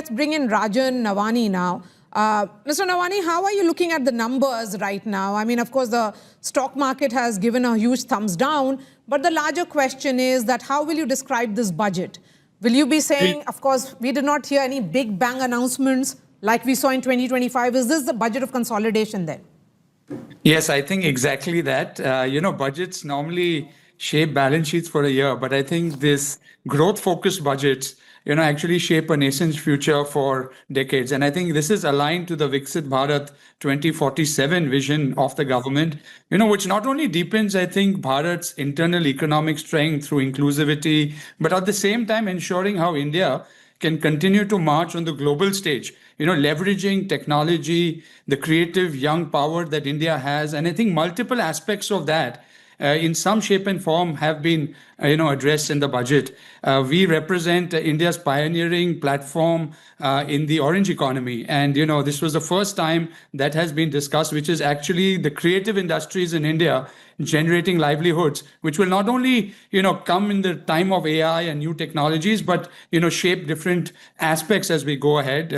let's bring in Rajan Navani now. Mr. Navani, how are you looking at the numbers right now? I mean, of course, the stock market has given a huge thumbs down, but the larger question is that how will you describe this budget? Will you be saying, of course, we did not hear any big bang announcements like we saw in 2025. Is this the budget of consolidation then? Yes, I think exactly that. Budgets normally shape balance sheets for a year, but I think this growth-focused budgets, actually shape a nation's future for decades. And I think this is aligned to the Viksit Bharat 2047 vision of the government, which not only deepens, I think, Bharat's internal economic strength through inclusivity, but at the same time ensuring how India can continue to march on the global stage, leveraging technology, the creative young power that India has. And I think multiple aspects of that in some shape and form have been, addressed in the budget. We represent India's pioneering platform in the orange economy. And, this was the first time that has been discussed, which is actually the creative industries in India generating livelihoods, which will not only, come in the time of AI and new technologies, but, shape different aspects as we go ahead.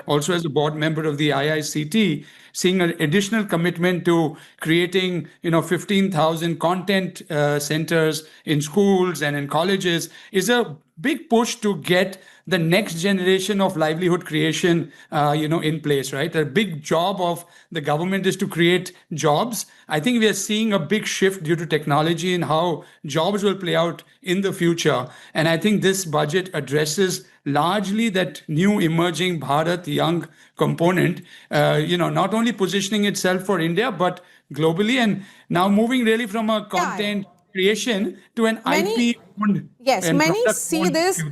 Also, as a board member of the IICT, seeing an additional commitment to creating, 15,000 content centers in schools and in colleges is a big push to get the next generation of livelihood creation, in place, right? A big job of the government is to create jobs. I think we are seeing a big shift due to technology in how jobs will play out in the future. And I think this budget addresses largely that new emerging Bharat young component, not only positioning itself for India, but globally, and now moving really from a content creation to an IP. Yes, many see this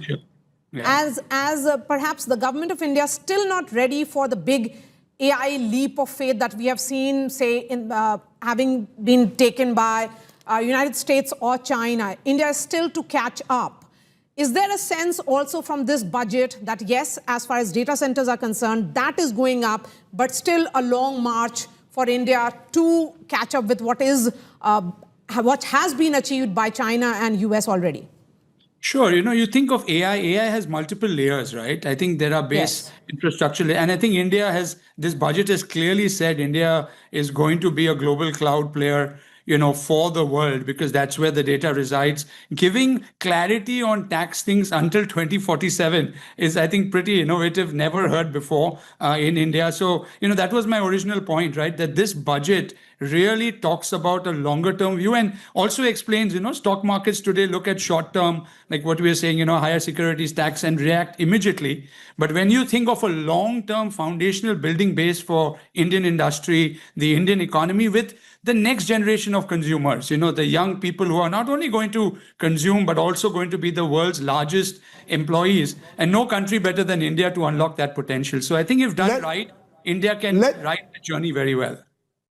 as perhaps the government of India still not ready for the big AI leap of faith that we have seen, say, in having been taken by United States or China. India is still to catch up. Is there a sense also from this budget that, yes, as far as data centers are concerned, that is going up, but still a long march for India to catch up with what has been achieved by China and US already? Sure. You think of AI, AI has multiple layers, right? I think there are base infrastructure. And I think this budget has clearly said India is going to be a global cloud player, for the world, because that's where the data resides. Giving clarity on tax things until 2047 is, I think, pretty innovative, never heard before in India. So, that was my original point, right? That this budget really talks about a longer term view and also explains, stock markets today look at short term, like what we are saying, higher securities tax and react immediately. But when you think of a long term foundational building base for Indian industry, the Indian economy with the next generation of consumers, the young people who are not only going to consume, but also going to be the world's largest employees, and no country better than India to unlock that potential. So I think if done right, India can ride the journey very well.